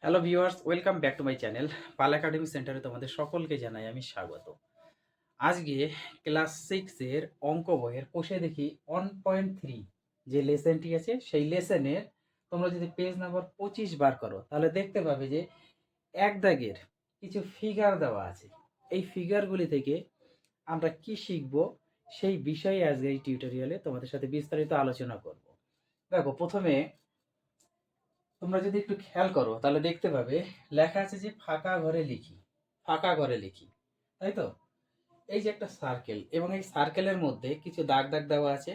Hello viewers, welcome back to my channel. Pal academy সেন্টারে তোমাদের সকলকে জানাই আমি স্বাগত। আজকে ক্লাস 6 এর অঙ্ক বইয়ের কোষে দেখি 1.3 যে লেসনটি আছে সেই লেসনের তোমরা যদি পেজ নাম্বার 25 বার করো তাহলে দেখতে পাবে যে এক দাগের কিছু ফিগার দেওয়া আছে। এই ফিগারগুলি থেকে আমরা কি শিখব সেই বিষয়ে আজকে এই টিউটোরিয়ালে তোমাদের সাথে বিস্তারিত আলোচনা করব। দেখো, প্রথমে তোমরা যদি একটু খেয়াল করো তাহলে দেখতে পাবে লেখা আছে যে ফাঁকা ঘরে লিখি, ফাঁকা ঘরে লিখি, তাই তো? এই যে একটা সার্কেল, এবং এই সার্কেলের মধ্যে কিছু দাগ দাগ দেওয়া আছে,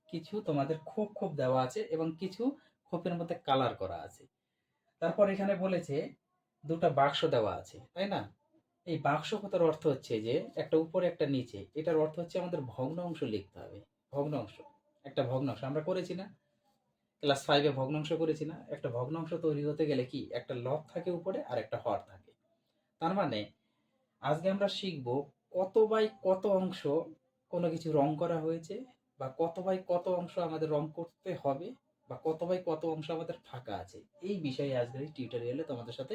কিছু তোমাদের খোপ খোপ দেওয়া আছে, এবং কিছু খোপের মধ্যে কালার করা আছে। তারপর এখানে বলেছে দুটো বাক্স দেওয়া আছে, তাই না? এই বাক্স কথার অর্থ হচ্ছে যে একটা উপরে একটা নিচে, এটার অর্থ হচ্ছে আমাদের ভগ্ন অংশ লিখতে হবে। ভগ্ন অংশ, একটা ভগ্নাংশ আমরা করেছি না, ক্লাস 5-এ ভগ্নাংশ করেছি না? একটা ভগ্নাংশ তৈরি হতে গেলে কি একটা লব থাকে উপরে আর একটা হর থাকে। তার মানে আজকে আমরা শিখব কত বাই কত অংশ কোনো কিছু রং করা হয়েছে, বা কত বাই কত অংশ আমাদের রং করতে হবে, বা কত বাই কত অংশ আমাদের ফাঁকা আছে। এই বিষয়ে আজকের এই টিউটোরিয়ালে তোমাদের সাথে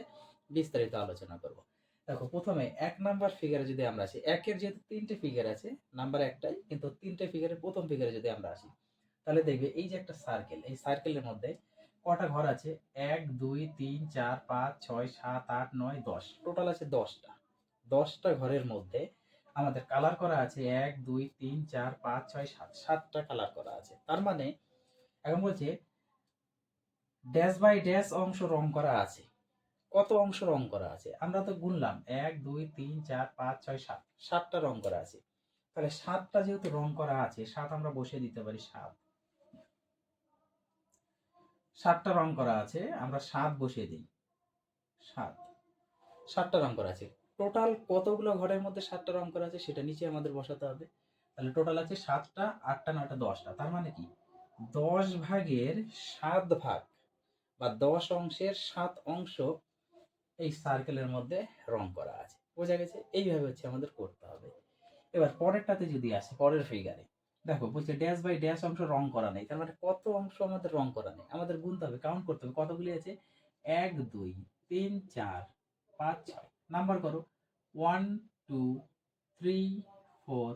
বিস্তারিত আলোচনা করব। দেখো, প্রথমে 1 নাম্বার ফিগারে যদি আমরা আসি, একের যেহেতু 3টে ফিগার আছে, নাম্বার একটাই, কিন্তু 3টে ফিগারের প্রথম ফিগারে যদি আমরা আসি তাহলে দেখবে এই যে একটা সার্কেল, এই সার্কেলের মধ্যে কটা ঘর আছে? 1 2 3 4 5 6 7 8 9 10, টোটাল আছে 10টা। 10টা ঘরের মধ্যে আমাদের কালার করা আছে 1 2 3 4 5 6 7, 7টা কালার করা আছে। তার মানে এখন বলছে ড্যাশ বাই ড্যাশ অংশ রং করা আছে। কত অংশ রং করা আছে? আমরা তো গুনলাম 1 2 3 4 5 6 7, 7টা রং করা আছে। তাহলে 7টা যেহেতু রং করা আছে, 7 আমরা বসিয়ে দিতে পারি। 7টা রং করা আছে, আমরা 7 বসিয়ে দিই। 7, 7টা রং করা আছে। টোটাল কতগুলো ঘরের মধ্যে 7টা রং করা আছে সেটা নিচে আমাদের বসাতে হবে। তাহলে টোটাল আছে 7টা, 8টা, 9টা, 10টা। তার মানে কি 10 ভাগের 7 ভাগ, বা 10 অংশের 7 অংশ এই সার্কেলের মধ্যে রং করা আছে। বোঝা গেছে? এইভাবে হচ্ছে আমাদের করতে হবে। এবার পরেরটাতে যদি আসে, পরের ফিগারে দেখো বলছে ড্যাশ বাই ড্যাশ অংশ রং করা নেই। তার মানে কত অংশ আমাদের রং করা নেই? আমাদের গুনতে হবে, কাউন্ট করতে হবে কতগুলি আছে। 1 2 3 4 5 6, নাম্বার করো। 1 2 3 4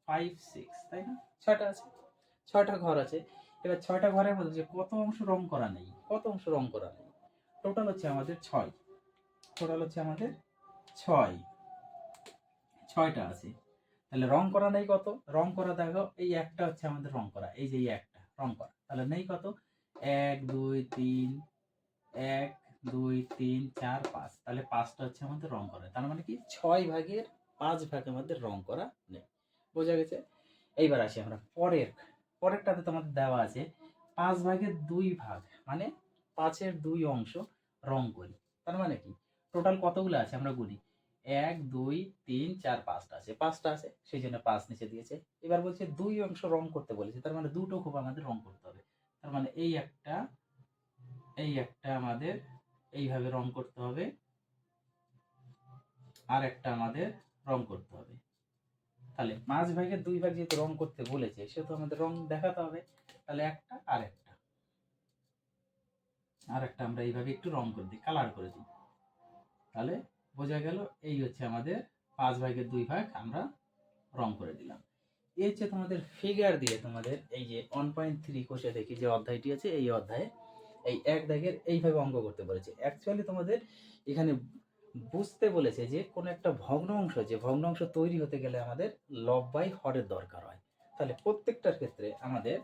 5 6, তাই না? 6টা আছে, 6টা ঘর আছে। এবার 6টা ঘরের মধ্যে যে কত অংশ রং করা নেই, কত অংশ রং করা নেই? টোটাল হচ্ছে আমাদের 6, টোটাল হচ্ছে আমাদের 6, 6টা আছে। তাহলে রং করা নেই কত? রং করা দেখো এই একটা হচ্ছে আমাদের রং করা, এই যে এই একটা রং করা, তাহলে নেই কত? 1 2 3, 1 2 3 4 5, তাহলে 5টা হচ্ছে আমাদের রং করা। তার মানে কি 6 ভাগের 5 ভাগ আমাদের রং করা নেই। বোঝা গেছে? এইবার আসি আমরা পরেরটাতে তোমাদের দেওয়া আছে 5 ভাগের 2 ভাগ, মানে 5-এর 2 অংশ রং করি। তার মানে কি টোটাল কতগুলো আছে আমরা গুনি। 1 2 3 4 5টা আছে, 5টা আছে, সেই জন্য 5 নিচে দিয়েছে। এবার বলছে 2 অংশ রং করতে বলেছে, তার মানে দুটো খুব আমাদের রং করতে হবে। তার মানে এই একটা, এই একটা আমাদের এইভাবে রং করতে হবে, আর একটা আমাদের রং করতে হবে। তাহলে 5 ভাগের 2 ভাগ যেহেতু রং করতে বলেছে সেহেতু আমাদের রং দেখাতে হবে। তাহলে একটা আর একটা, আর একটা আমরা এইভাবে একটু রং করে দিই, কালার করে দিই। তাহলে বোঝা গেল এই হচ্ছে আমাদের 5 ভাগের 2 ভাগ আমরা রং করে দিলাম। এই হচ্ছে তোমাদের ফিগার দিয়ে তোমাদের এই যে 1.3 কোষে দেখি যে অধ্যায়টি আছে, এই অধ্যায়ে এই এক দাগের এইভাবে অঙ্ক করতে বলেছে। অ্যাকচুয়ালি তোমাদের এখানে বুঝতে বলেছে যে কোনো একটা ভগ্ন অংশ, যে ভগ্ন অংশ তৈরি হতে গেলে আমাদের লব বাই হরের দরকার হয়। তাহলে প্রত্যেকটার ক্ষেত্রে আমাদের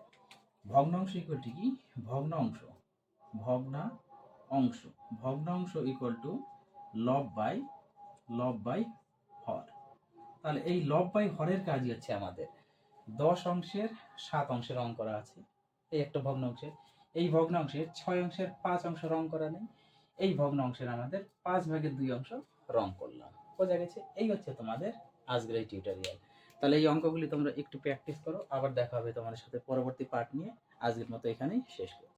ভগ্নাংশ ইকুয়াল টু কি? ভগ্নাংশ, ভগ্না অংশ, ভগ্নাংশ ইকুয়াল টু লব বাই হর। তাহলে এই লব বাই হরের কাজই হচ্ছে আমাদের 10 অংশের 7 অংশে রং করা আছে এই একটা ভগ্নাংশের, এই ভগ্নাংশের 6 অংশের 5 অংশ রং করা নেই, এই ভগ্নাংশের আমাদের 5 ভাগের 2 অংশ রং করলাম। বোঝা গেছে? এই হচ্ছে তোমাদের আজকের এই টিউটোরিয়াল। তাহলে এই অঙ্কগুলি তোমরা একটু প্র্যাকটিস করো, আবার দেখা হবে তোমাদের সাথে পরবর্তী পার্ট নিয়ে। আজকের মতো এখানেই শেষ করো।